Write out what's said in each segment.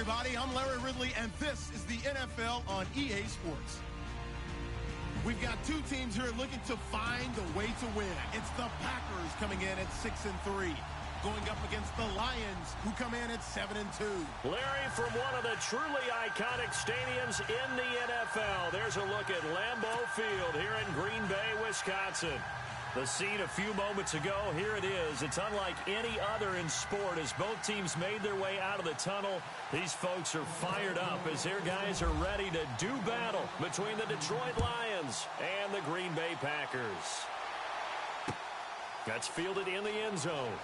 everybody. I'm Larry Ridley, and this is the NFL on EA Sports. We've got two teams here looking to find a way to win. It's the Packers coming in at 6-3, going up against the Lions, who come in at 7-2. Larry, from one of the truly iconic stadiums in the NFL, there's a look at Lambeau Field here in Green Bay, Wisconsin. The scene a few moments ago, here it is. It's unlike any other in sport as both teams made their way out of the tunnel. These folks are fired up as their guys are ready to do battle between the Detroit Lions and the Green Bay Packers. That's fielded in the end zone.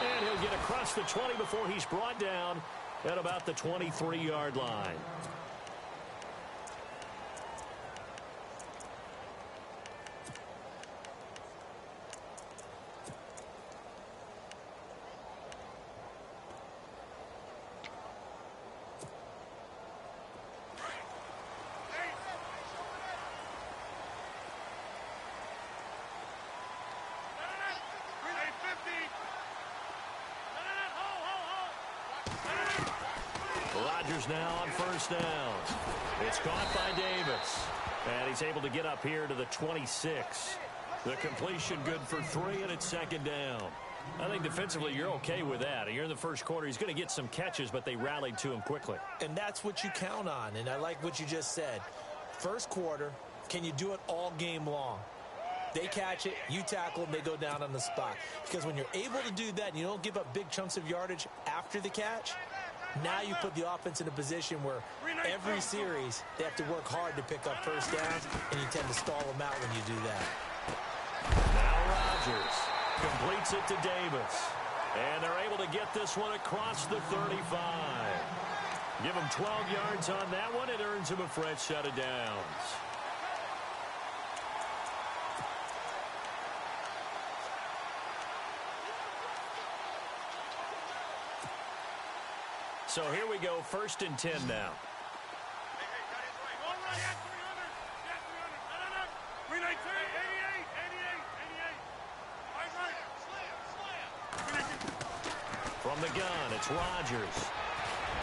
And he'll get across the 20 before he's brought down at about the 23-yard line. Rodgers now on first down. It's caught by Davis. And he's able to get up here to the 26. The completion good for 3, and it's second down. I think defensively you're okay with that. You're in the first quarter. He's going to get some catches, but they rallied to him quickly. And that's what you count on, and I like what you just said. First quarter, can you do it all game long? They catch it, you tackle, and they go down on the spot. Because when you're able to do that and you don't give up big chunks of yardage after the catch, now you put the offense in a position where every series they have to work hard to pick up first downs, and you tend to stall them out when you do that. Now Rodgers completes it to Davis. And they're able to get this one across the 35. Give him 12 yards on that one. It earns him a fresh set of downs. So here we go, 1st and 10 now. From the gun, it's Rodgers.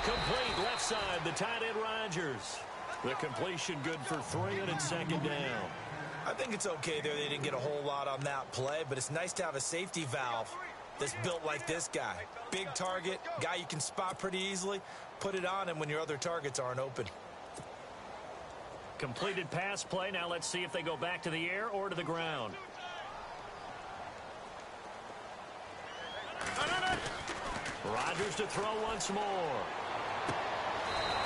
Complete left side, the tight end Rodgers. The completion good for 3, and it's second down. I think it's okay there. They didn't get a whole lot on that play, but it's nice to have a safety valve that's built like this guy. Big target, guy you can spot pretty easily. Put it on him when your other targets aren't open. Completed pass play. Now let's see if they go back to the air or to the ground. Rodgers to throw once more.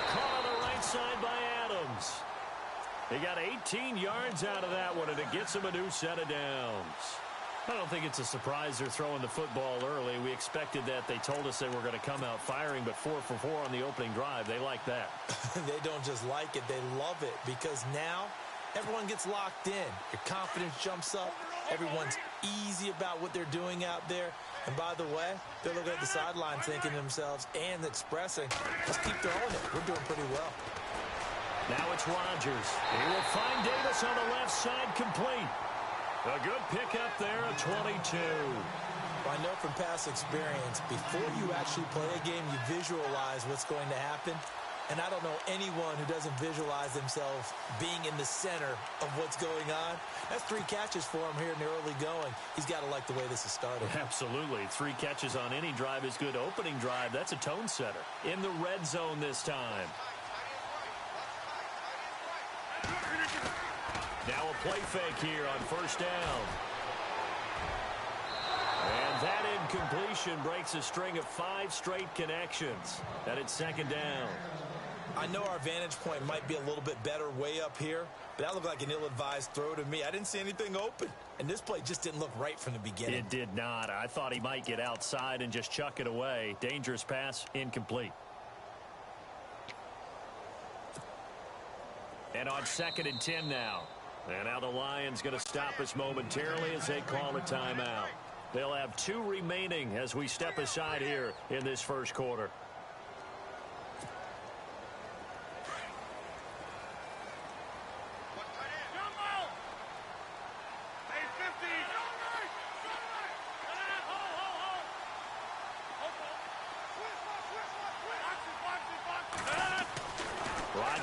Caught on the right side by Adams. He got 18 yards out of that one, and it gets him a new set of downs. I don't think it's a surprise they're throwing the football early. We expected that. They told us they were going to come out firing, but 4 for 4 on the opening drive. They like that. They don't just like it. They love it because now everyone gets locked in. Your confidence jumps up. Everyone's easy about what they're doing out there. And by the way, they're looking at the sideline thinking to themselves and expressing, let's keep throwing it. We're doing pretty well. Now it's Rodgers. He will find Davis on the left side complete. A good pickup there at 22. I know from past experience, before you actually play a game, you visualize what's going to happen. And I don't know anyone who doesn't visualize themselves being in the center of what's going on. That's 3 catches for him here in the early going. He's got to like the way this has started. Absolutely. 3 catches on any drive is good. Opening drive, that's a tone setter. In the red zone this time. Now a play fake here on first down. And that incompletion breaks a string of 5 straight connections. And it's second down. I know our vantage point might be a little bit better way up here, but that looked like an ill-advised throw to me. I didn't see anything open, and this play just didn't look right from the beginning. It did not. I thought he might get outside and just chuck it away. Dangerous pass, incomplete. And on 2nd and 10 now. And now the Lions going to stop us momentarily as they call a timeout. They'll have 2 remaining as we step aside here in this first quarter.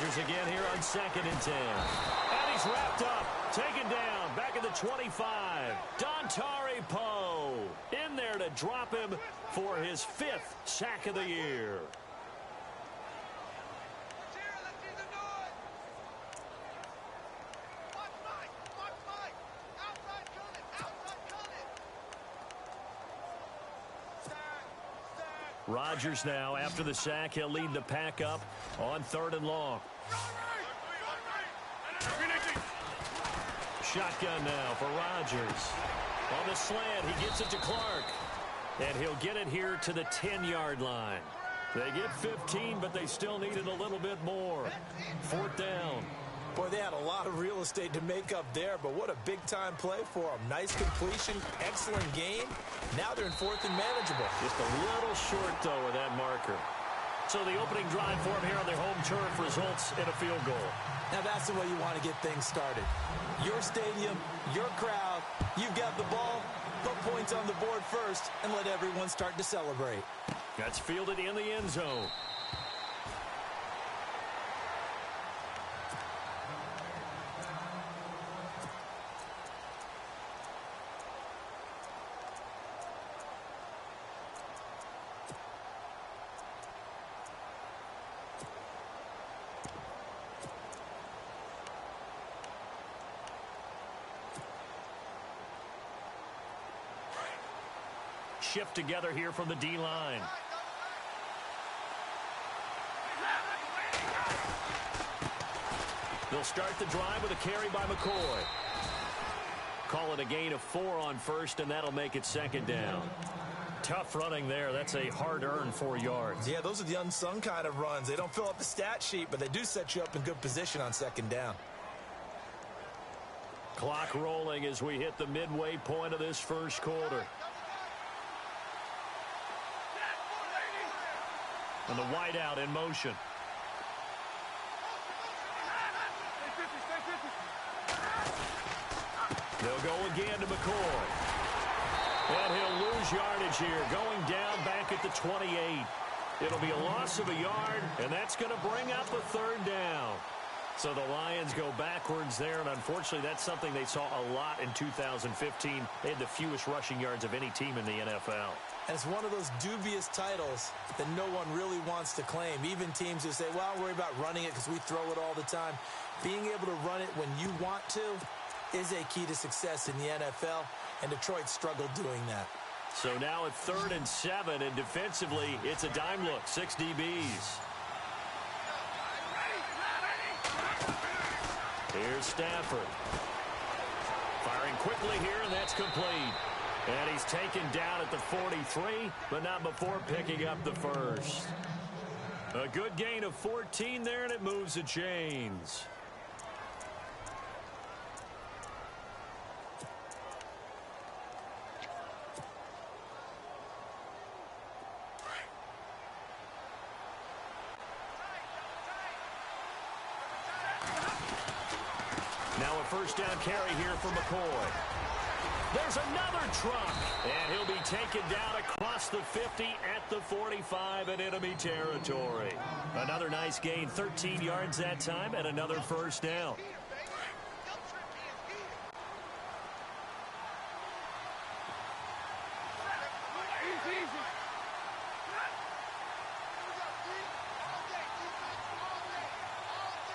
Rodgers again here on 2nd and 10. And he's wrapped up, taken down, back at the 25. Dontari Poe in there to drop him for his 5th sack of the year. Rodgers now, after the sack, he'll lead the pack up on 3rd and long. Shotgun now for Rodgers. On the slant, he gets it to Clark. And he'll get it here to the 10-yard line. They get 15, but they still needed a little bit more. 4th down. Boy, they had a lot of real estate to make up there, but what a big-time play for them. Nice completion, excellent game. Now they're in 4th and manageable. Just a little short, though, of that marker. So the opening drive for them here on their home turf results in a field goal. Now that's the way you want to get things started. Your stadium, your crowd, you've got the ball, put points on the board first, and let everyone start to celebrate. That's fielded in the end zone. Shift together here from the D-line. They'll start the drive with a carry by McCoy. Call it a gain of 4 on 1st, and that'll make it 2nd down. Tough running there. That's a hard-earned 4 yards. Yeah, those are the unsung kind of runs. They don't fill up the stat sheet, but they do set you up in good position on 2nd down. Clock rolling as we hit the midway point of this first quarter. And the wideout in motion. They'll go again to McCoy. And he'll lose yardage here, going down back at the 28. It'll be a loss of a yard, and that's going to bring up the 3rd down. So the Lions go backwards there, and unfortunately that's something they saw a lot in 2015. They had the fewest rushing yards of any team in the NFL. And it's one of those dubious titles that no one really wants to claim. Even teams who say, well, I'll worry about running it because we throw it all the time. Being able to run it when you want to is a key to success in the NFL, and Detroit struggled doing that. So now at 3rd and 7, and defensively, it's a dime look, 6 DBs. Here's Stafford. Firing quickly here, and that's complete. And he's taken down at the 43, but not before picking up the 1st. A good gain of 14 there, and it moves the chains. Now a 1st down carry here for McCoy. There's another truck, and he'll be taken down across the 50 at the 45 in enemy territory. Another nice gain, 13 yards that time, and another 1st down.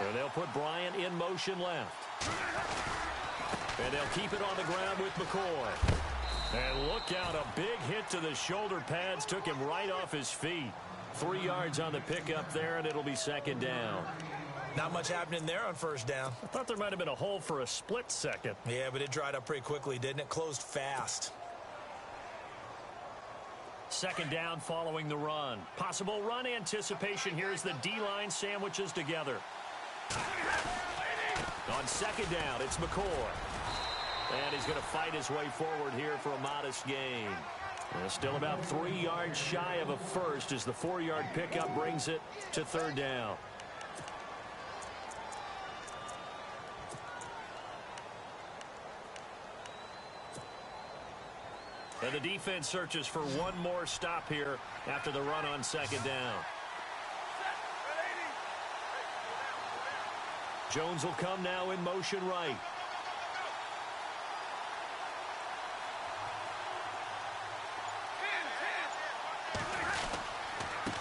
And they'll put Bryant in motion left. And they'll keep it on the ground with McCoy. And look out, a big hit to the shoulder pads took him right off his feet. 3 yards on the pickup there, and it'll be 2nd down. Not much happening there on 1st down. I thought there might have been a hole for a split second. Yeah, but it dried up pretty quickly, didn't it? Closed fast. 2nd down following the run. Possible run anticipation here as the D-line sandwiches together. On 2nd down, it's McCoy. And he's going to fight his way forward here for a modest gain. And still about 3 yards shy of a 1st as the 4-yard pickup brings it to 3rd down. And the defense searches for one more stop here after the run on 2nd down. Jones will come now in motion right.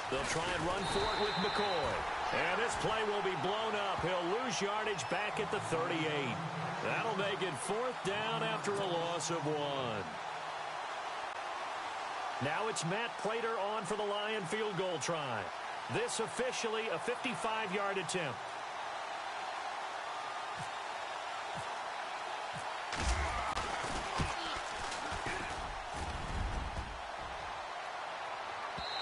They'll try and run for it with McCoy. And this play will be blown up. He'll lose yardage back at the 38. That'll make it 4th down after a loss of 1. Now it's Matt Prater on for the Lion field goal try. This officially a 55-yard attempt.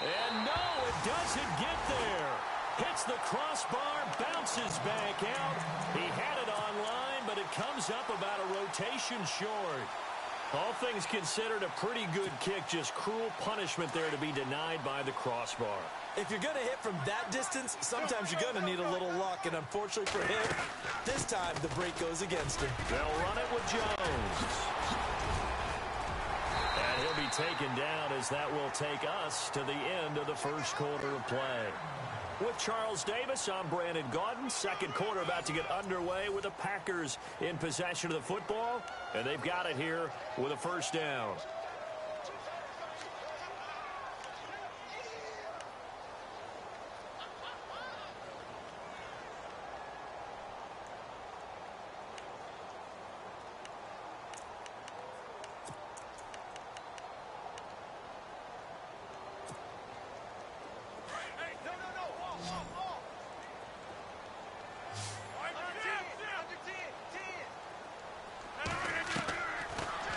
And no, it doesn't get there. Hits the crossbar, bounces back out. He had it on line, but it comes up about a rotation short. All things considered, a pretty good kick. Just cruel punishment there to be denied by the crossbar. If you're going to hit from that distance, sometimes you're going to need a little luck. And unfortunately for him, this time the break goes against him. They'll run it with Jones. And he'll be taken down as that will take us to the end of the first quarter of play. With Charles Davis, I'm Brandon Gaudin. Second quarter about to get underway with the Packers in possession of the football. And they've got it here with a first down.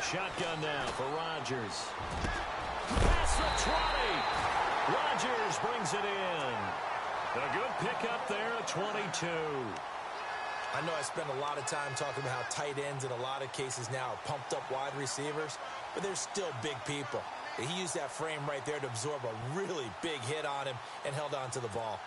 Shotgun now for Rodgers. Past the 20. Rodgers brings it in. A good pickup there at 22. I know I spend a lot of time talking about how tight ends in a lot of cases now are pumped up wide receivers, but they're still big people. He used that frame right there to absorb a really big hit on him and held on to the ball.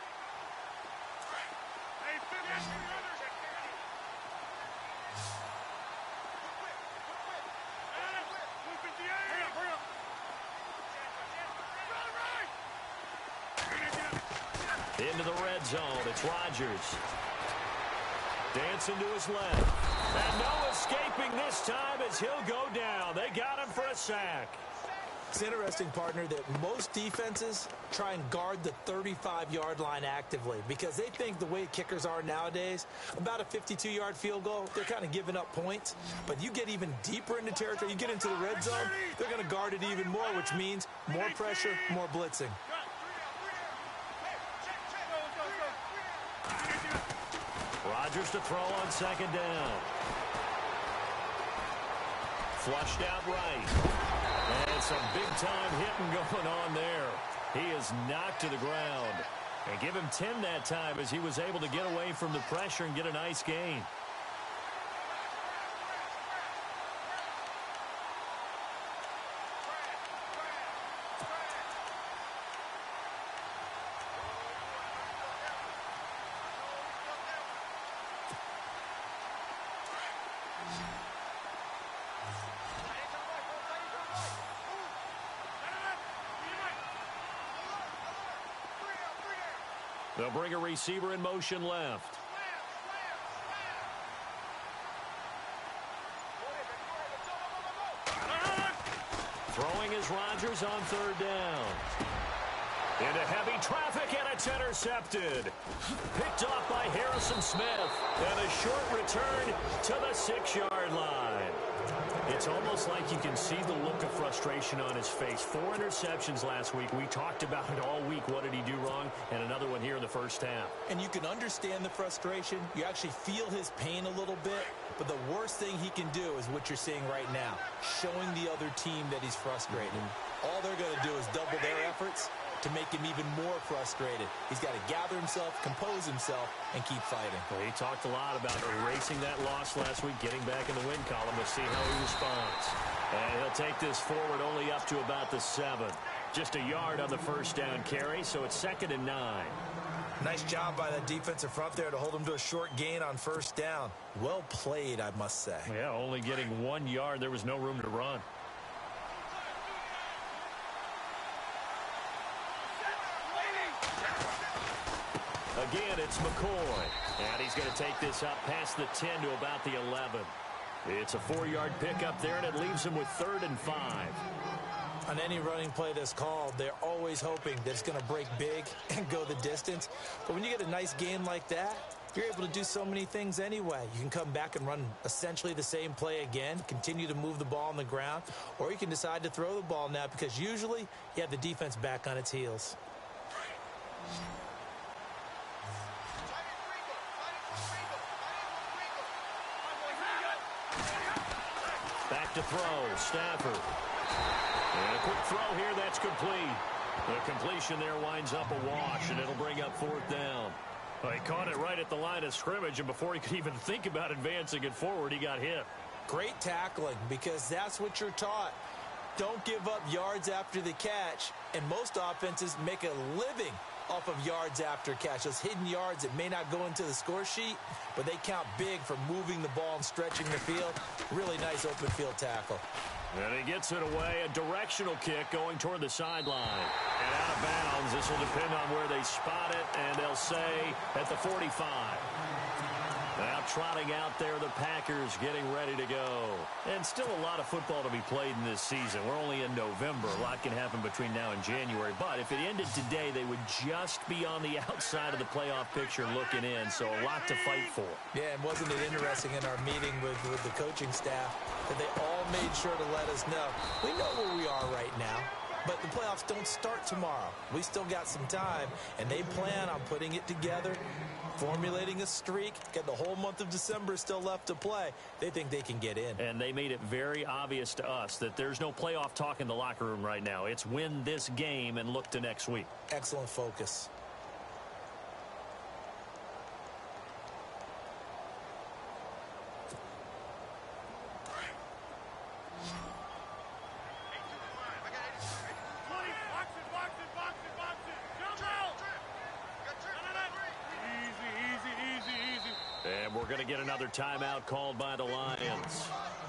Into the red zone. It's Rodgers. Dancing to his left. And no escaping this time as he'll go down. They got him for a sack. It's interesting, partner, that most defenses try and guard the 35-yard line actively because they think the way kickers are nowadays, about a 52-yard field goal, they're kind of giving up points. But you get even deeper into territory, you get into the red zone, they're going to guard it even more, which means more pressure, more blitzing. Rodgers to throw on second down. Flushed out right. And some big-time hitting going on there. He is knocked to the ground. And give him 10 that time as he was able to get away from the pressure and get a nice gain. They'll bring a receiver in motion left. Throwing is Rodgers on third down. Into heavy traffic, and it's intercepted. Picked off by Harrison Smith. And a short return to the 6-yard line. It's almost like you can see the look of frustration on his face. 4 interceptions last week. We talked about it all week. What did he do wrong? And another one here in the first half. And you can understand the frustration. You actually feel his pain a little bit. But the worst thing he can do is what you're seeing right now, showing the other team that he's frustrated. All they're going to do is double their efforts to make him even more frustrated. He's got to gather himself, compose himself, and keep fighting. Well, he talked a lot about erasing that loss last week, getting back in the win column. We'll see how he responds. And he'll take this forward only up to about the 7. Just a yard on the first down carry, so it's 2nd and 9. Nice job by that defensive front there to hold him to a short gain on first down. Well played, I must say. Yeah, only getting 1 yard. There was no room to run. again, it's McCoy. And he's going to take this up past the 10 to about the 11. It's a 4-yard pickup there, and it leaves him with 3rd and 5. On any running play that's called, they're always hoping that it's going to break big and go the distance. But when you get a nice game like that, you're able to do so many things anyway. You can come back and run essentially the same play again, continue to move the ball on the ground, or you can decide to throw the ball now because usually you have the defense back on its heels. Back to throw, Stafford. And a quick throw here, that's complete. The completion there winds up a wash, and it'll bring up 4th down. Well, he caught it right at the line of scrimmage, and before he could even think about advancing it forward, he got hit. Great tackling, because that's what you're taught. Don't give up yards after the catch, and most offenses make a living off of yards after catch. Those hidden yards that may not go into the score sheet, but they count big for moving the ball and stretching the field. Really nice open field tackle. And he gets it away, a directional kick going toward the sideline. And out of bounds, this will depend on where they spot it, and they'll say at the 45. Now trotting out there, the Packers getting ready to go. And still a lot of football to be played in this season. We're only in November. A lot can happen between now and January. But if it ended today, they would just be on the outside of the playoff picture looking in. So a lot to fight for. Yeah, and wasn't it interesting in our meeting with the coaching staff that they all made sure to let us know. We know where we are right now, but the playoffs don't start tomorrow. We still got some time, and they plan on putting it together, formulating a streak, get the whole month of December still left to play. They think they can get in. And they made it very obvious to us that there's no playoff talk in the locker room right now. It's win this game and look to next week. Excellent focus. And we're going to get another timeout called by the Lions.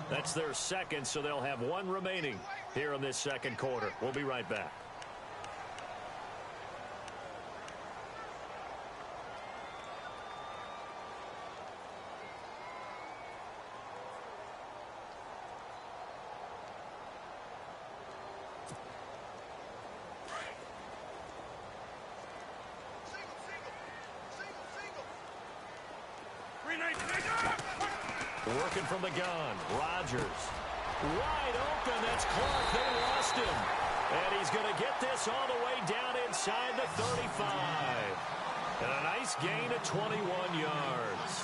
That's their second, so they'll have one remaining here in this second quarter. We'll be right back. Working from the gun, Rodgers. Wide open, that's Clark, they lost him. And he's going to get this all the way down inside the 35. And a nice gain of 21 yards.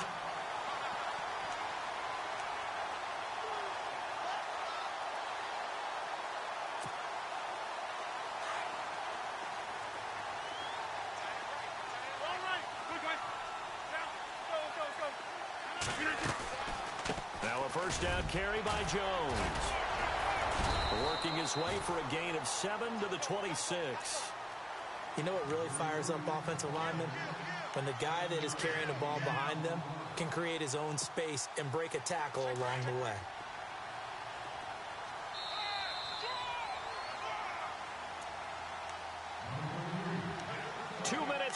Now a first down carry by Jones. Working his way for a gain of 7 to the 26. You know what really fires up offensive linemen? When the guy that is carrying the ball behind them can create his own space and break a tackle along the way.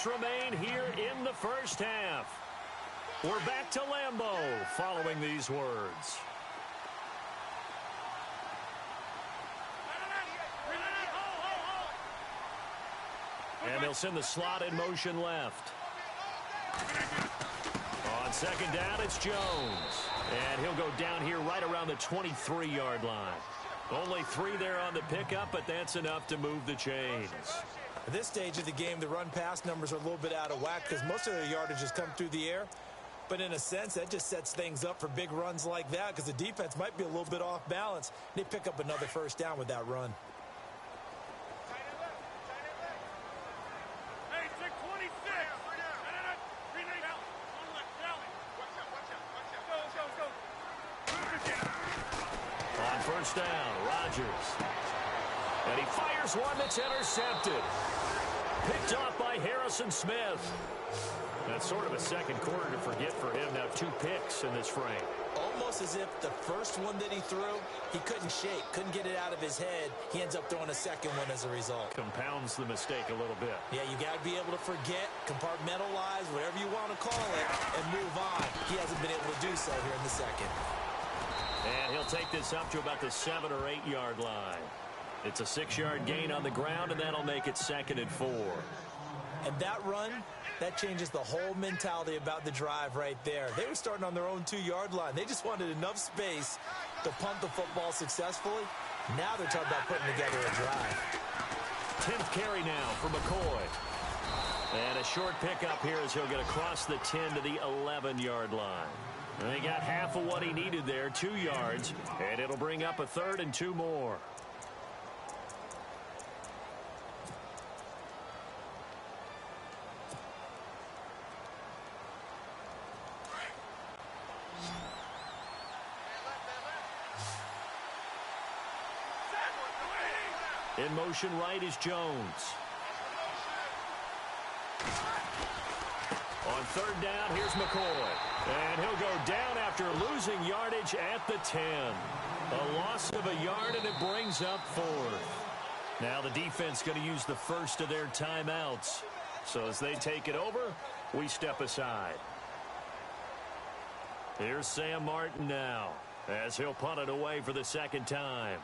Remain here in the first half. We're back to Lambeau following these words. And they'll send the slot in motion left. On second down, it's Jones. And he'll go down here right around the 23-yard line. Only 3 there on the pickup, but that's enough to move the chains. At this stage of the game, the run-pass numbers are a little bit out of whack because most of the yardage has come through the air. But in a sense, that just sets things up for big runs like that because the defense might be a little bit off balance. They pick up another first down with that run. On first down, Rodgers. And he fires one that's intercepted. Picked off by Harrison Smith. That's sort of a second quarter to forget for him. Now 2 picks in this frame. Almost as if the first one that he threw, he couldn't shake, couldn't get it out of his head. He ends up throwing a second one as a result. Compounds the mistake a little bit. Yeah, you got to be able to forget, compartmentalize, whatever you want to call it, and move on. He hasn't been able to do so here in the second. And he'll take this up to about the 7 or 8 yard line. It's a 6-yard gain on the ground, and that'll make it 2nd and 4. And that run, that changes the whole mentality about the drive right there. They were starting on their own 2-yard line. They just wanted enough space to punt the football successfully. Now they're talking about putting together a drive. 10th carry now for McCoy. And a short pickup here as he'll get across the 10 to the 11-yard line. And he got half of what he needed there, 2 yards, and it'll bring up a 3rd and 2 more. In motion right is Jones. On 3rd down, here's McCoy. And he'll go down after losing yardage at the 10. A loss of a yard, and it brings up 4th. Now the defense going to use the first of their timeouts. So as they take it over, we step aside. Here's Sam Martin now, as he'll punt it away for the 2nd time.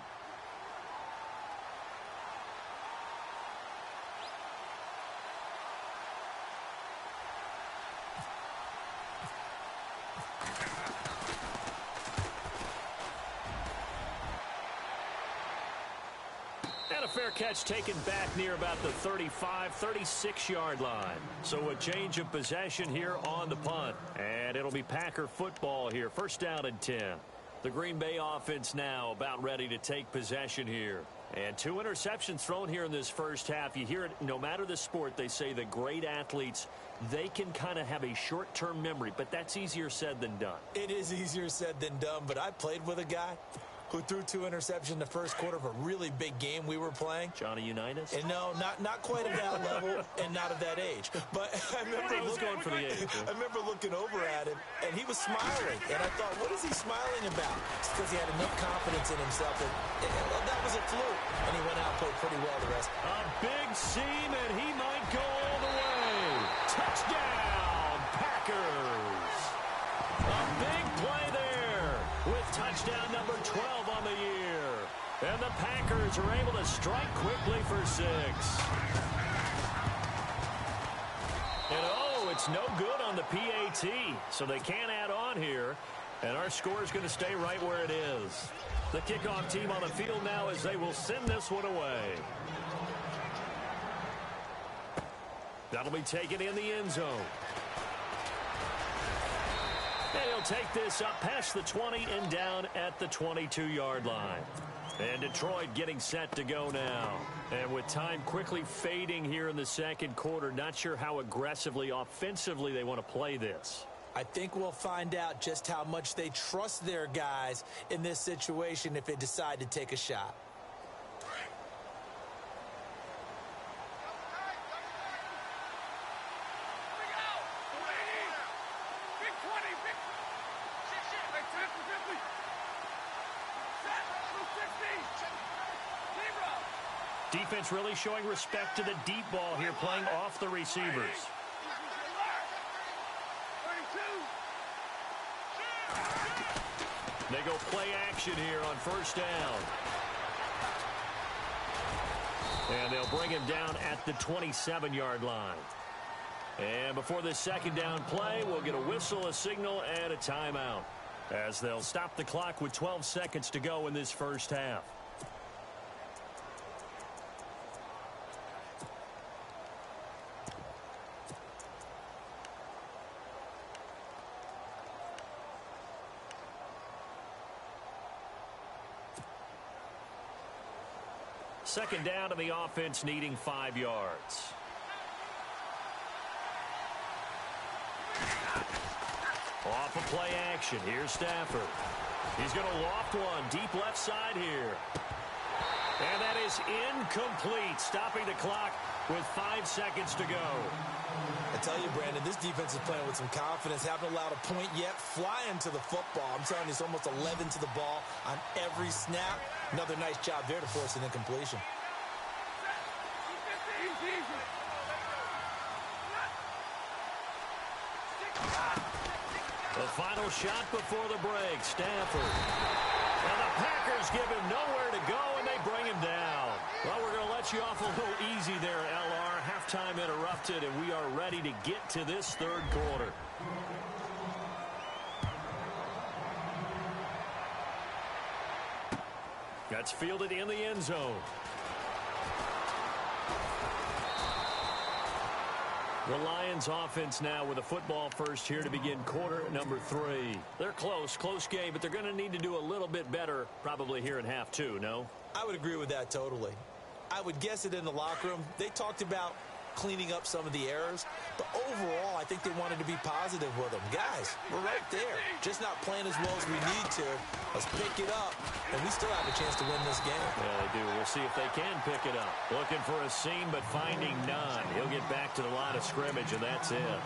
Fair catch taken back near about the 35, 36-yard line. So a change of possession here on the punt. And it'll be Packer football here. 1st down and 10. The Green Bay offense now about ready to take possession here. And 2 interceptions thrown here in this first half. You hear it, no matter the sport, they say the great athletes, they can kind of have a short-term memory. But that's easier said than done. It is easier said than done, but I played with a guy who threw 2 interceptions in the first quarter of a really big game we were playing. Johnny Unitas? And no, not quite at that level and not at that age. But I remember going for the age. I remember looking over at him, and he was smiling. And I thought, what is he smiling about? It's because he had enough confidence in himself that that was a fluke. And he went out and played pretty well the rest. A big seam, and he might go all the way. Touchdown, Packers. A big play there with touchdown number 12 on the year. And the Packers are able to strike quickly for 6. And it's no good on the PAT, so they can't add on here. And our score is going to stay right where it is. The kickoff team on the field now as they will send this one away. That'll be taken in the end zone. And he'll take this up past the 20 and down at the 22-yard line. And Detroit getting set to go now. And with time quickly fading here in the second quarter, not sure how aggressively, offensively they want to play this. I think we'll find out just how much they trust their guys in this situation if they decide to take a shot. Defense really showing respect to the deep ball here, playing off the receivers. They go play action here on first down. And they'll bring him down at the 27-yard line. And before this second down play, we'll get a whistle, a signal, and a timeout, as they'll stop the clock with 12 seconds to go in this first half. Second down, and the offense needing 5 yards. Off of play action. Here's Stafford. He's going to loft one deep left side here. And that is incomplete, stopping the clock with 5 seconds to go. I tell you, Brandon, this defense is playing with some confidence. Haven't allowed a point yet. Flying to the football. I'm telling you, it's almost 11 to the ball on every snap. Another nice job there to force an incompletion. The final shot before the break, Stafford. And the Packers give him nowhere to go, and they bring him down. Well, we're going to let you off a little easy there, LR. Halftime interrupted, and we are ready to get to this third quarter. That's fielded in the end zone. The Lions offense now with a football first here to begin quarter number 3. They're close game, but they're going to need to do a little bit better probably here in half 2, no? I would agree with that totally. I would guess it in the locker room. They talked about cleaning up some of the errors, but overall, I think they wanted to be positive with them. Guys, we're right there. Just not playing as well as we need to. Let's pick it up, and we still have a chance to win this game. Yeah, they do. We'll see if they can pick it up. Looking for a seam, but finding none. He'll get back to the line of scrimmage, and that's it.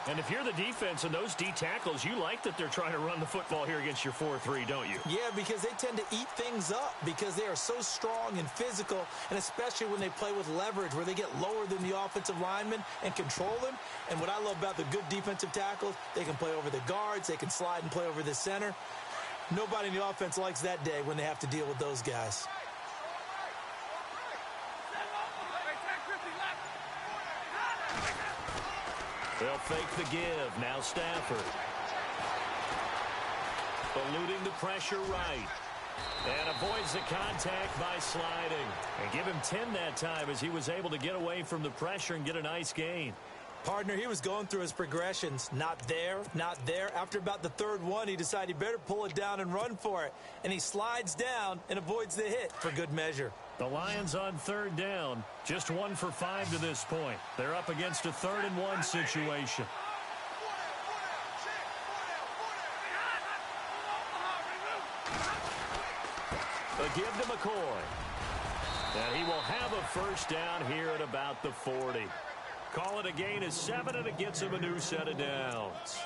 And if you're the defense and those D tackles, you like that they're trying to run the football here against your 4-3, don't you? Yeah, because they tend to eat things up because they are so strong and physical, and especially when they play with leverage where they get lower than the offensive linemen and control them. And what I love about the good defensive tackles, they can play over the guards, they can slide and play over the center. Nobody in the offense likes that day when they have to deal with those guys. They'll fake the give. Now Stafford. Eluding the pressure right. And avoids the contact by sliding. And give him 10 that time as he was able to get away from the pressure and get a nice gain. Partner, he was going through his progressions. Not there, not there. After about the third one, he decided he better pull it down and run for it. And he slides down and avoids the hit for good measure. The Lions on third down, just 1 for 5 to this point. They're up against a 3rd and 1 situation. A give to McCoy. And he will have a first down here at about the 40. Call it a gain of 7, and it gets him a new set of downs.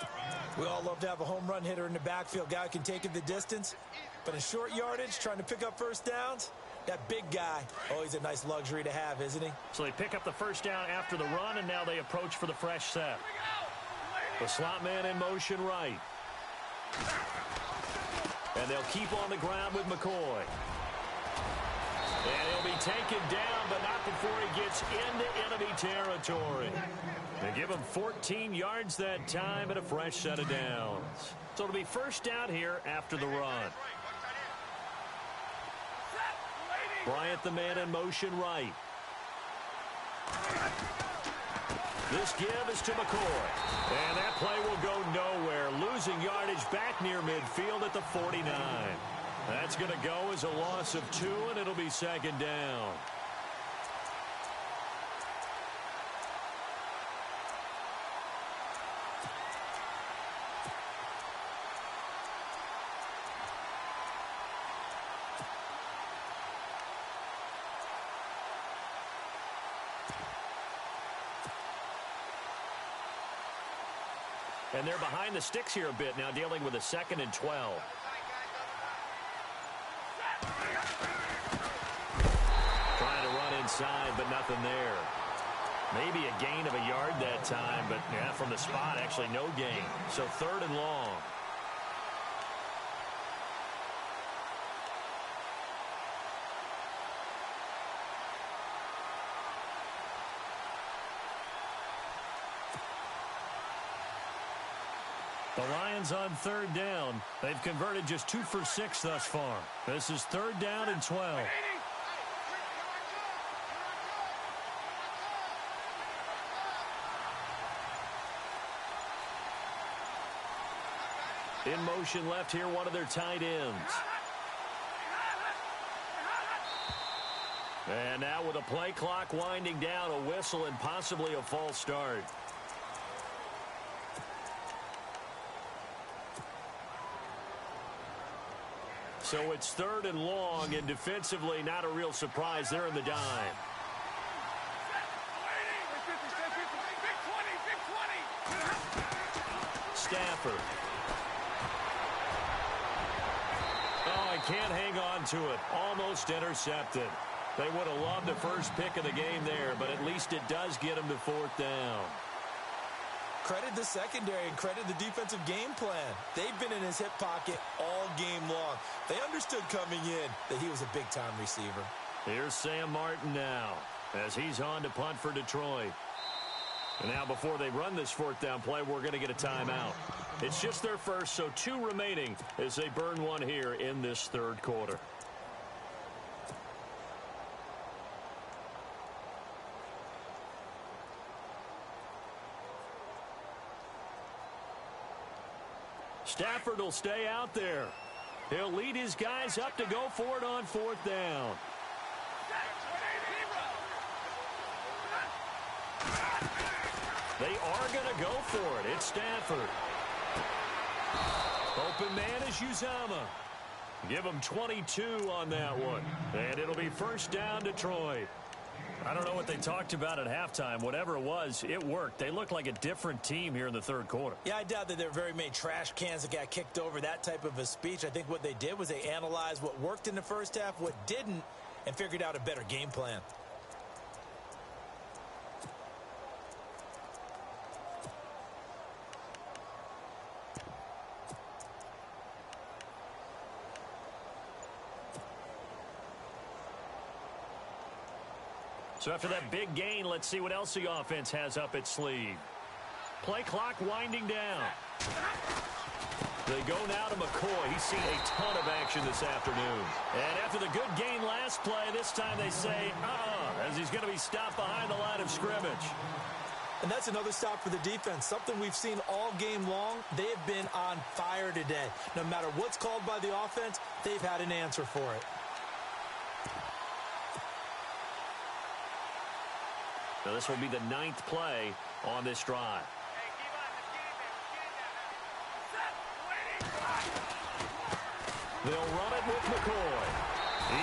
We all love to have a home run hitter in the backfield. Guy who can take it the distance. But in short yardage, trying to pick up first downs, that big guy, always a nice luxury to have, isn't he? So they pick up the first down after the run, and now they approach for the fresh set. The slot man in motion right. And they'll keep on the ground with McCoy. And he'll be taken down, but not before he gets into enemy territory. They give him 14 yards that time and a fresh set of downs. So it'll be first down here after the run. Bryant, the man in motion right. This give is to McCoy. And that play will go nowhere. Losing yardage back near midfield at the 49. That's going to go as a loss of 2, and it'll be second down. And they're behind the sticks here a bit now, dealing with a 2nd and 12. Trying to run inside, but nothing there. Maybe a gain of a yard that time, but yeah, from the spot, actually no gain. So 3rd and long. The Lions on third down. They've converted just 2 for 6 thus far. This is 3rd down and 12. In motion left here, one of their tight ends. And now with a play clock winding down, a whistle and possibly a false start. So it's 3rd and long, and defensively not a real surprise there in the dime. Stafford. Oh, he can't hang on to it. Almost intercepted. They would have loved the first pick of the game there, but at least it does get him to 4th down. Credit the secondary and credit the defensive game plan. They've been in his hip pocket all game long. They understood coming in that he was a big-time receiver. Here's Sam Martin now as he's on to punt for Detroit. And now before they run this 4th down play, we're going to get a timeout. It's just their first, so 2 remaining as they burn one here in this 3rd quarter. Stafford will stay out there. He'll lead his guys up to go for it on 4th down. They are going to go for it. It's Stafford. Open man is Uzama. Give him 22 on that one. And it'll be 1st down, Detroit. I don't know what they talked about at halftime. Whatever it was, it worked. They looked like a different team here in the 3rd quarter. Yeah, I doubt that there were very many trash cans that got kicked over, that type of a speech. I think what they did was they analyzed what worked in the first half, what didn't, and figured out a better game plan. So after that big gain, let's see what else the offense has up its sleeve. Play clock winding down. They go now to McCoy. He's seen a ton of action this afternoon. And after the good gain last play, this time they say, as he's going to be stopped behind the line of scrimmage. And that's another stop for the defense, something we've seen all game long. They have been on fire today. No matter what's called by the offense, they've had an answer for it. Now this will be the 9th play on this drive. They'll run it with McCoy.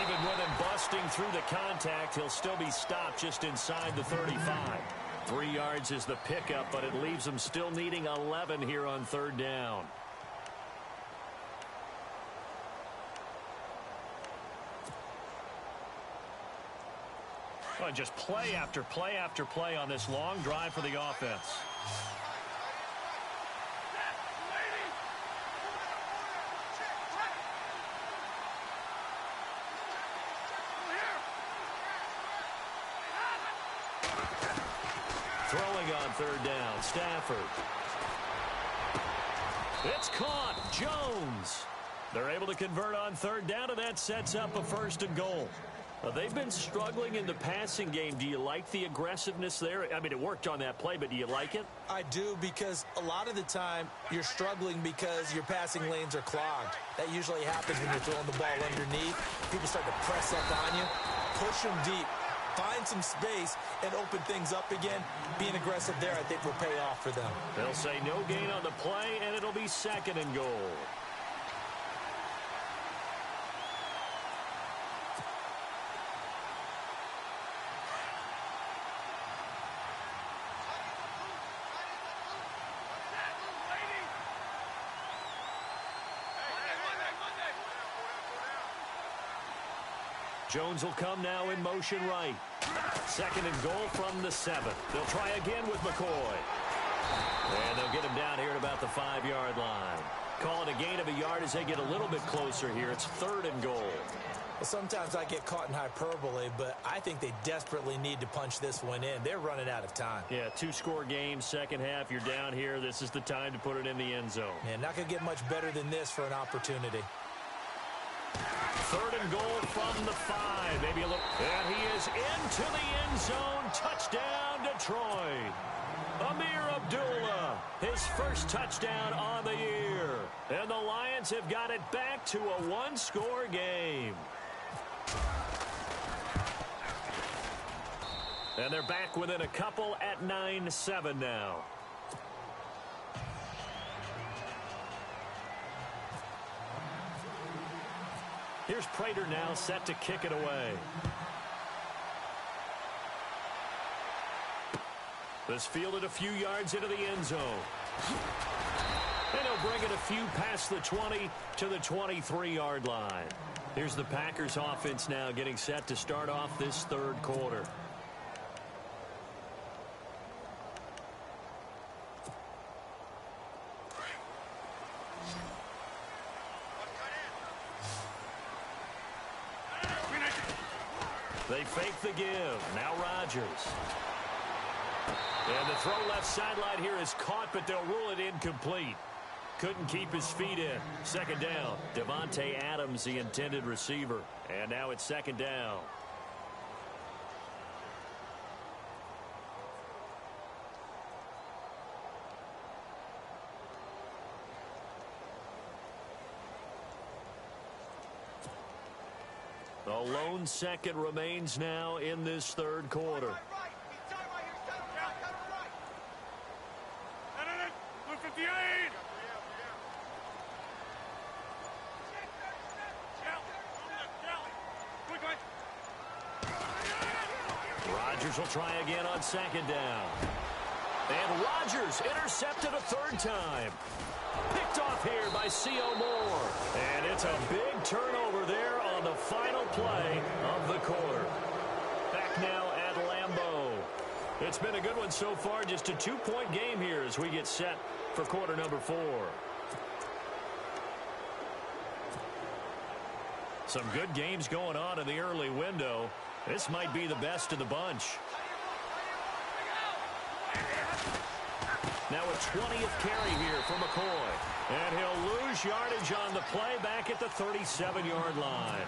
Even with him busting through the contact, he'll still be stopped just inside the 35. 3 yards is the pickup, but it leaves them still needing 11 here on 3rd down. Just play after play after play on this long drive for the offense. Throwing on 3rd down, Stafford. It's caught. Jones. They're able to convert on 3rd down, and that sets up a 1st and goal. They've been struggling in the passing game. Do you like the aggressiveness there? I mean, it worked on that play, but do you like it? I do, because a lot of the time you're struggling because your passing lanes are clogged. That usually happens when you're throwing the ball underneath. People start to press up on you. Push them deep. Find some space and open things up again. Being aggressive there, I think, will pay off for them. They'll say no gain on the play, and it'll be 2nd and goal. Jones will come now in motion right. 2nd and goal from the 7. They'll try again with McCoy. And they'll get him down here at about the 5-yard line. Call it a gain of a yard as they get a little bit closer here. It's 3rd and goal. Well, sometimes I get caught in hyperbole, but I think they desperately need to punch this one in. They're running out of time. Yeah, 2-score game, second half. You're down here. This is the time to put it in the end zone. Man, not going to get much better than this for an opportunity. 3rd and goal from the 5. Maybe a little. And he is into the end zone. Touchdown, Detroit. Amir Abdullah, his first touchdown on the year. And the Lions have got it back to a 1-score game. And they're back within a couple at 9-7 now. Here's Prater now set to kick it away. This fielded a few yards into the end zone. And he'll bring it a few past the 20 to the 23-yard line. Here's the Packers offense now getting set to start off this third quarter. They fake the give. Now Rodgers. And the throw left sideline here is caught, but they'll rule it incomplete. Couldn't keep his feet in. Second down. Devontae Adams, the intended receiver. And now it's second down. A lone second remains now in this third quarter. Rodgers will try again on second down. And Rodgers intercepted a third time. Picked off here by C.O. Moore. And it's a big turnover there on the final play of the quarter. Back now at Lambeau. It's been a good one so far. Just a 2-point game here as we get set for quarter number 4. Some good games going on in the early window. This might be the best of the bunch. Now a 20th carry here for McCoy. And he'll lose yardage on the play back at the 37-yard line.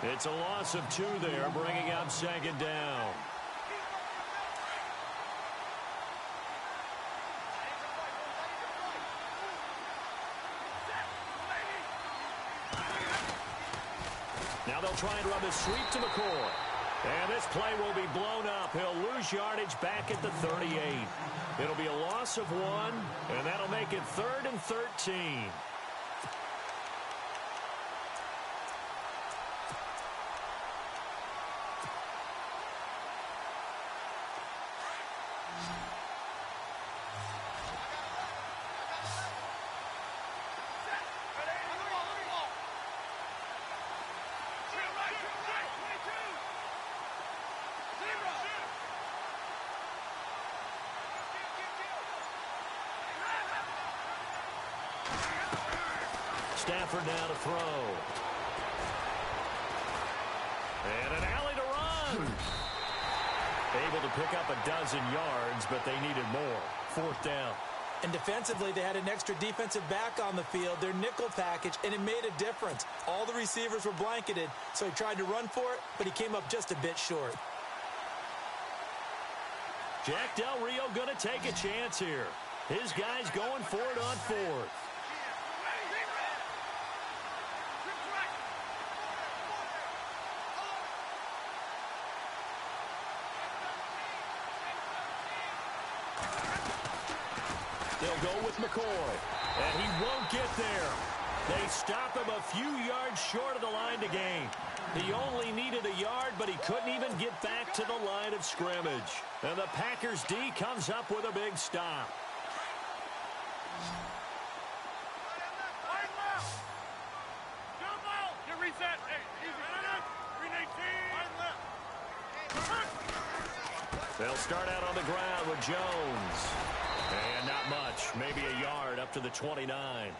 It's a loss of 2 there, bringing up second down. Now they'll try and run the sweep to McCoy. And this play will be blown up. He'll lose yardage back at the 38. It'll be a loss of 1, and that'll make it 3rd and 13. Stafford now to throw. And an alley to run. Able to pick up a dozen yards, but they needed more. 4th down. And defensively, they had an extra defensive back on the field, their nickel package, and it made a difference. All the receivers were blanketed, so he tried to run for it, but he came up just a bit short. Jack Del Rio going to take a chance here. His guys going for it on 4th. They'll go with McCoy, and he won't get there. They stop him a few yards short of the line to gain. He only needed a yard, but he couldn't even get back to the line of scrimmage. And the Packers D comes up with a big stop. They'll start out on the ground with Jones. And not much, maybe a yard up to the 29.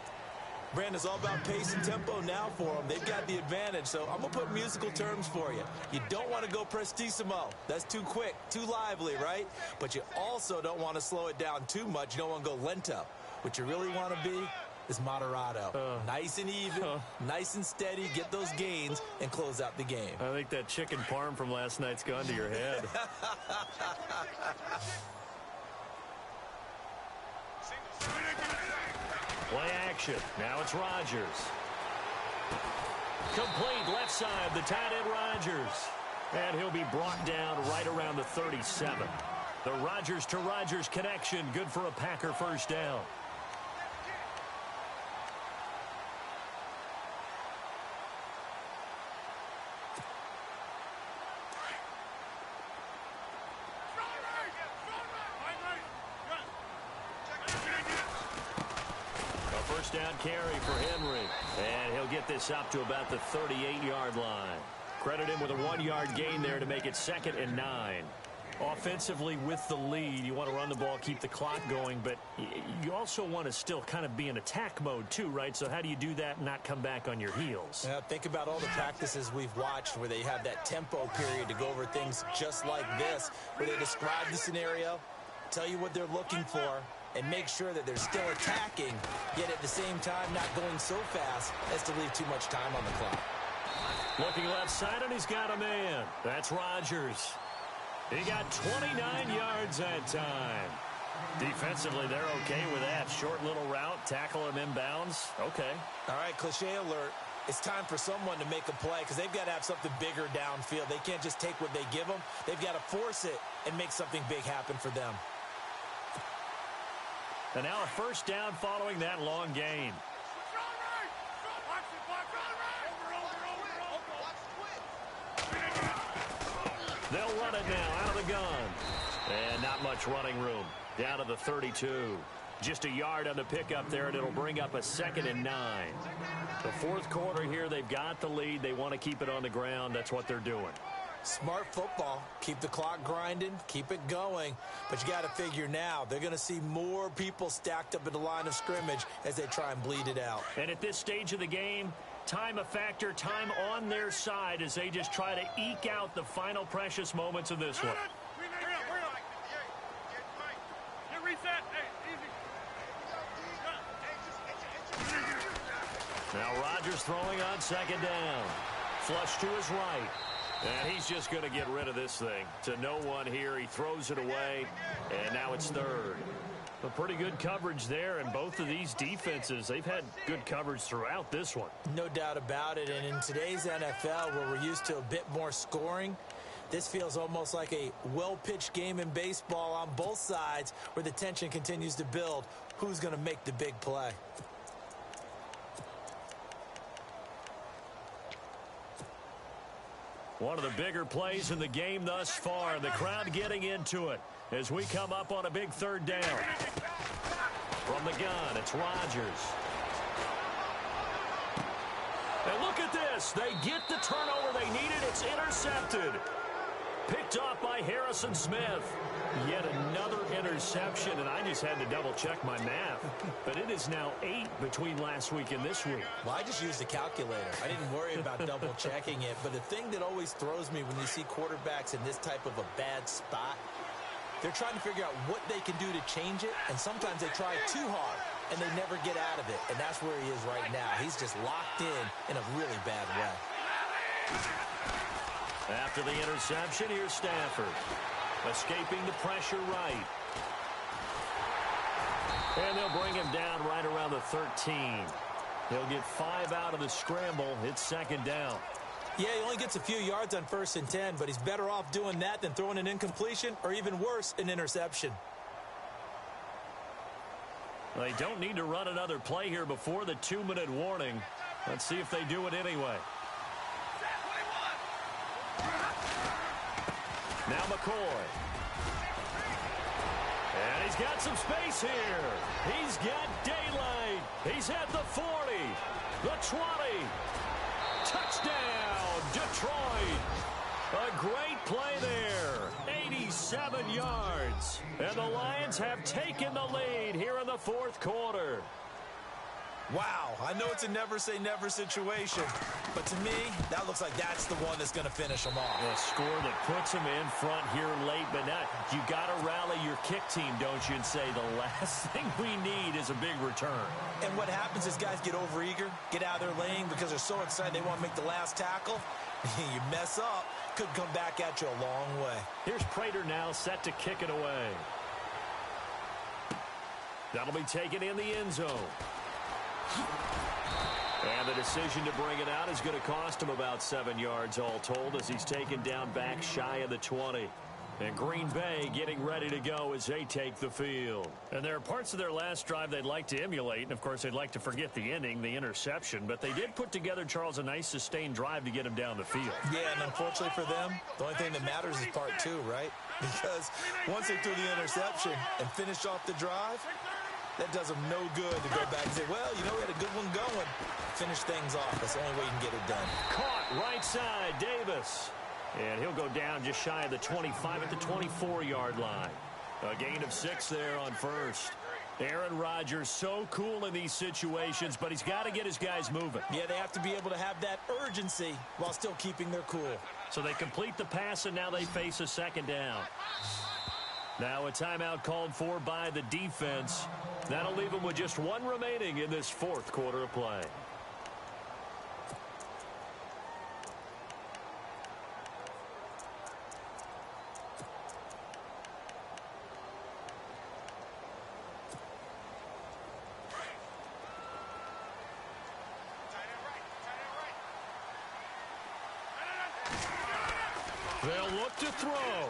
Brandon, it's all about pace and tempo now for them. They've got the advantage, so I'm going to put musical terms for you. You don't want to go prestissimo. That's too quick, too lively, right? But you also don't want to slow it down too much. You don't want to go lento. What you really want to be is moderato. Nice and even, nice and steady, get those gains, and close out the game. I think that chicken parm from last night's gone to your head. Play action. Now it's Rodgers. Complete left side, the tight end Rodgers. And he'll be brought down right around the 37. The Rodgers to Rodgers connection, good for a Packer first down. first down carry for Henry. And he'll get this up to about the 38-yard line. Credit him with a 1-yard gain there to make it 2nd and 9. Offensively, with the lead, you want to run the ball, keep the clock going, but you also want to still kind of be in attack mode too, right? So how do you do that and not come back on your heels? Think about all the practices we've watched where they have that tempo period to go over things just like this, where they describe the scenario, tell you what they're looking for, and make sure that they're still attacking, yet at the same time not going so fast as to leave too much time on the clock. Looking left side, and he's got a man. That's Rodgers. He got 29 yards that time. Defensively, they're okay with that. Short little route, tackle him inbounds. Okay. All right, cliche alert. It's time for someone to make a play because they've got to have something bigger downfield. They can't just take what they give them. They've got to force it and make something big happen for them. And now a first down following that long gain. They'll run it now out of the gun. And not much running room. Down to the 32. Just a yard on the pickup there, and it'll bring up a 2nd and 9. The fourth quarter here, they've got the lead. They want to keep it on the ground. That's what they're doing. Smart football. Keep the clock grinding. Keep it going. But you got to figure now, they're going to see more people stacked up at the line of scrimmage as they try and bleed it out. And at this stage of the game, time a factor, time on their side as they just try to eke out the final precious moments of this one. Now Rodgers throwing on 2nd down. Flush to his right. And he's just going to get rid of this thing. To no one here. He throws it away. And now it's 3rd. But pretty good coverage there, and both of these defenses, they've had good coverage throughout this one. No doubt about it, and in today's NFL, where we're used to a bit more scoring, this feels almost like a well-pitched game in baseball on both sides where the tension continues to build. Who's going to make the big play? One of the bigger plays in the game thus far. The crowd getting into it as we come up on a big 3rd down. From the gun, it's Rodgers. And look at this. They get the turnover they needed. It's intercepted. Picked off by Harrison Smith. Yet another interception, and I just had to double-check my math. But it is now 8 between last week and this week. Well, I just used a calculator. I didn't worry about double-checking it. But the thing that always throws me when you see quarterbacks in this type of a bad spot, they're trying to figure out what they can do to change it, and sometimes they try too hard, and they never get out of it. And that's where he is right now. He's just locked in a really bad way. After the interception, here's Stafford. Escaping the pressure right. And they'll bring him down right around the 13. He'll get 5 out of the scramble. It's 2nd down. Yeah, he only gets a few yards on 1st and 10, but he's better off doing that than throwing an incompletion or even worse, an interception. They don't need to run another play here before the 2-minute warning. Let's see if they do it anyway. Now McCoy. And he's got some space here. He's got daylight. He's at the 40, the 20. Touchdown, Detroit. A great play there. 87 yards. And the Lions have taken the lead here in the 4th quarter. Wow, I know it's a never-say-never situation, but to me, that looks like that's the one that's going to finish them off. A score that puts them in front here late, but now you got to rally your kick team, don't you, and say the last thing we need is a big return. And what happens is guys get overeager, get out of their lane because they're so excited they want to make the last tackle. You mess up, could come back at you a long way. Here's Prater now set to kick it away. That'll be taken in the end zone. And the decision to bring it out is going to cost him about 7 yards all told as he's taken down back shy of the 20. And Green Bay getting ready to go as they take the field. And there are parts of their last drive they'd like to emulate. And, of course, they'd like to forget the ending, the interception. But they did put together, Charles, a nice sustained drive to get him down the field. Yeah, and unfortunately for them, the only thing that matters is part 2, right? Because once they threw the interception and finished off the drive, That does them no good to go back and say, well, you know, we had a good one going. Finish things off. That's the only way you can get it done. Caught right side, Davis. And he'll go down just shy of the 25 at the 24-yard line. A gain of 6 there on first. Aaron Rodgers so cool in these situations, but he's got to get his guys moving. Yeah, they have to be able to have that urgency while still keeping their cool. So they complete the pass, and now they face a second down. Now a timeout called for by the defense. That'll leave them with just 1 remaining in this 4th quarter of play. They'll look to throw.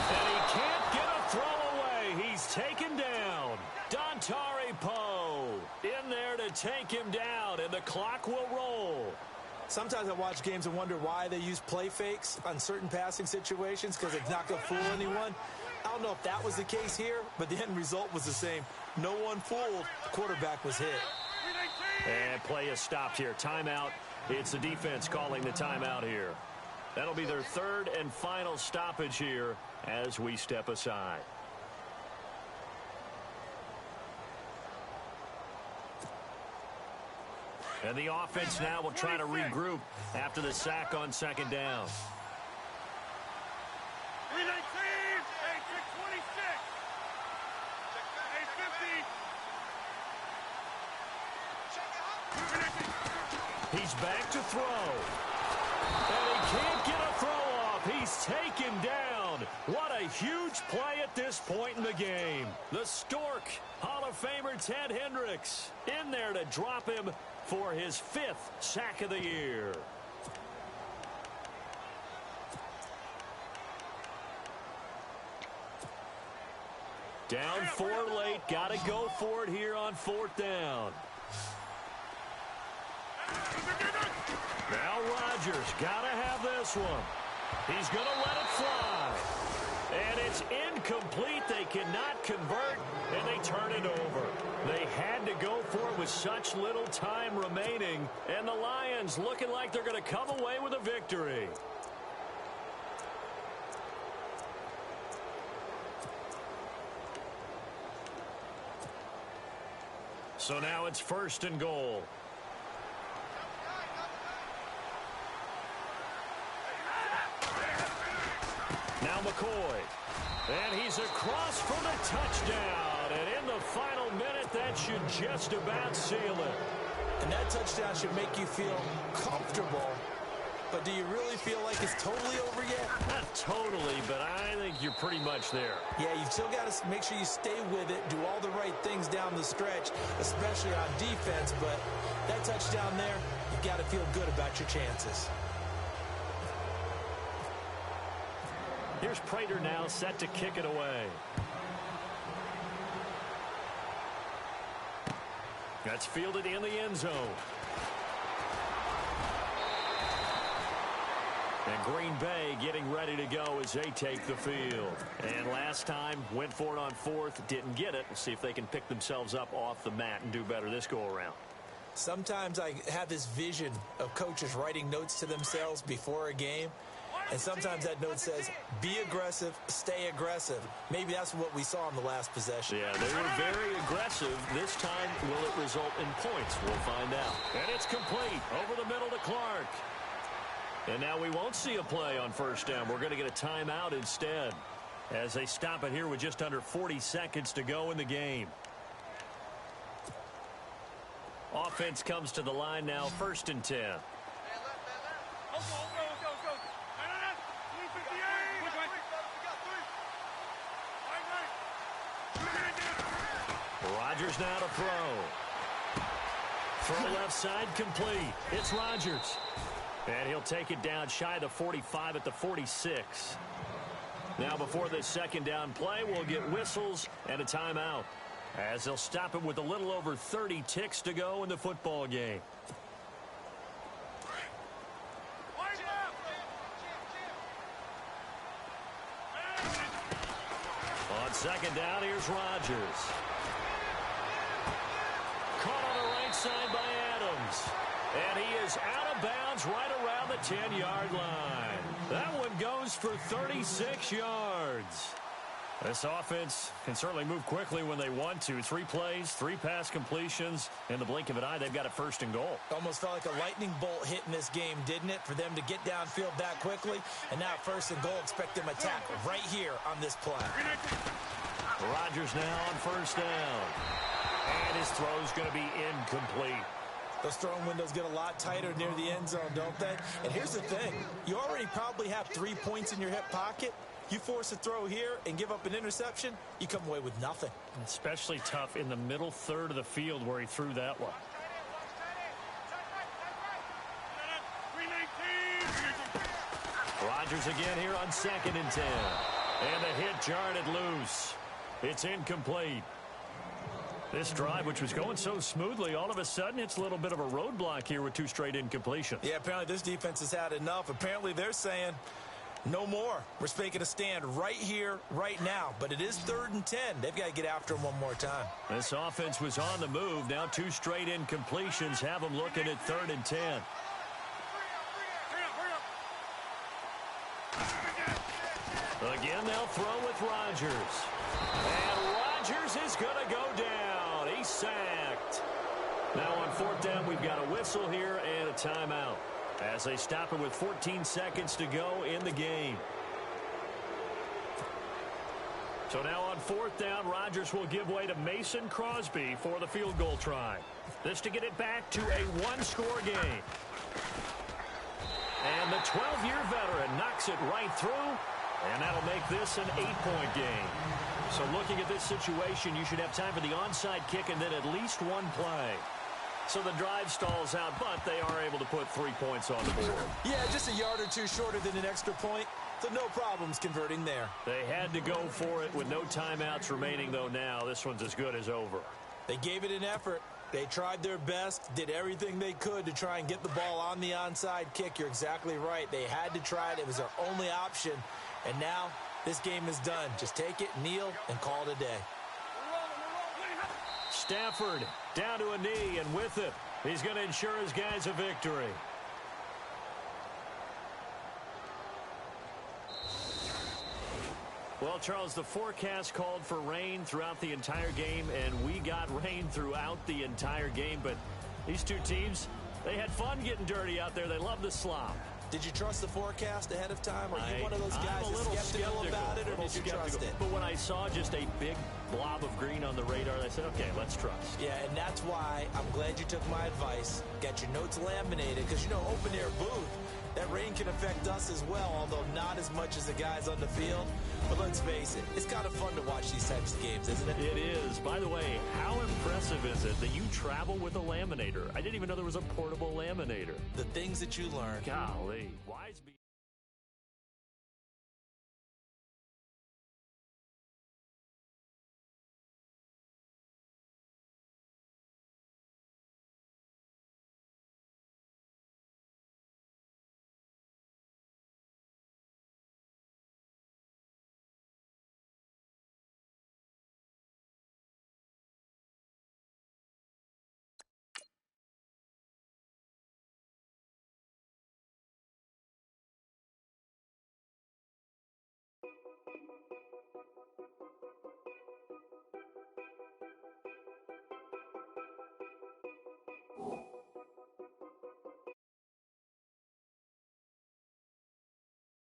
And he can't get a throw away. He's taken down. Dontari Poe in there to take him down, and the clock will roll. Sometimes I watch games and wonder why they use play fakes on certain passing situations, because it's not going to fool anyone. I don't know if that was the case here, but the end result was the same. No one fooled. The quarterback was hit. And play is stopped here. Timeout. It's the defense calling the timeout here. That'll be their 3rd and final stoppage here as we step aside. And the offense now will try to regroup after the sack on second down. He's back to throw. And he can't get a throw off. He's taken down. What a huge play at this point in the game. The Stork, Hall of Famer Ted Hendricks, in there to drop him for his 5th sack of the year. Down 4 late. Got to go for it here on 4th down. Now Rodgers got to have this one. He's going to let it fly. And it's incomplete. They cannot convert, and they turn it over. They had to go for it with such little time remaining, and the Lions looking like they're going to come away with a victory. So now it's 1st and goal. Now McCoy. And he's across for the touchdown. And in the final minute, that should just about seal it. And that touchdown should make you feel comfortable. But do you really feel like it's totally over yet? Not totally, but I think you're pretty much there. Yeah, you've still got to make sure you stay with it, do all the right things down the stretch, especially on defense. But that touchdown there, you've got to feel good about your chances. Here's Prater now set to kick it away. That's fielded in the end zone. And Green Bay getting ready to go as they take the field. And last time, went for it on 4th, didn't get it. We'll see if they can pick themselves up off the mat and do better this go-around. Sometimes I have this vision of coaches writing notes to themselves before a game. And sometimes that note says, be aggressive, stay aggressive. Maybe that's what we saw in the last possession. Yeah, they were very aggressive. This time, will it result in points? We'll find out. And it's complete. Over the middle to Clark. And now we won't see a play on 1st down. We're going to get a timeout instead as they stop it here with just under 40 seconds to go in the game. Offense comes to the line now, 1st and 10. Rodgers now to throw. Throw left side complete. It's Rodgers. And he'll take it down shy of the 45 at the 46. Now before this second down play, we'll get whistles and a timeout as they'll stop it with a little over 30 ticks to go in the football game. On On second down, here's Rodgers. Caught on the right side by Adams. And he is out of bounds right around the 10-yard line. That one goes for 36 yards. This offense can certainly move quickly when they want to. 3 plays, 3 pass completions. In the blink of an eye, they've got a first and goal. Almost felt like a lightning bolt hit in this game, didn't it? For them to get downfield that quickly. And now first and goal, expect them to attack right here on this play. Rodgers now on first down. And his throw's going to be incomplete. Those throwing windows get a lot tighter near the end zone, don't they? And here's the thing. You already probably have 3 points in your hip pocket. You force a throw here and give up an interception, you come away with nothing. Especially tough in the middle third of the field where he threw that one. Rodgers again here on 2nd and 10. And the hit jarred it loose. It's incomplete. This drive, which was going so smoothly, all of a sudden it's a little bit of a roadblock here with 2 straight incompletions. Yeah, apparently this defense has had enough. Apparently they're saying no more. We're making a stand right here, right now. But it is 3rd and 10. They've got to get after him one more time. This offense was on the move. Now 2 straight incompletions have them looking at 3rd and 10. Again, they'll throw with Rodgers. And Rodgers is going to go down. He's sacked. Now on 4th down, we've got a whistle here and a timeout as they stop it with 14 seconds to go in the game. So now on 4th down, Rodgers will give way to Mason Crosby for the field goal try. This to get it back to a 1-score game. And the 12-year veteran knocks it right through, and that'll make this an 8-point game. So looking at this situation, you should have time for the onside kick and then at least 1 play. So the drive stalls out, but they are able to put 3 points on the board. Yeah, just a yard or 2 shorter than an extra point. So no problems converting there. They had to go for it with no timeouts remaining, though now. This one's as good as over. They gave it an effort. They tried their best, did everything they could to try and get the ball on the onside kick. You're exactly right. They had to try it. It was their only option. And now this game is done. Just take it, kneel, and call it a day. Stafford down to a knee, and with it, he's going to ensure his guys a victory. Well, Charles, the forecast called for rain throughout the entire game, and we got rain throughout the entire game. But these 2 teams, they had fun getting dirty out there. They love the slop. Did you trust the forecast ahead of time? Are you one of those guys that's skeptical about it, or did you trust it? But when I saw just a big blob of green on the radar, I said, okay, let's trust. Yeah, and that's why I'm glad you took my advice. Get your notes laminated, because, you know, open-air booth, that rain can affect us as well, although not as much as the guys on the field. But let's face it, it's kind of fun to watch these types of games, isn't it? It is. By the way, how impressive is it that you travel with a laminator? I didn't even know there was a portable laminator. The things that you learn. Golly. Wise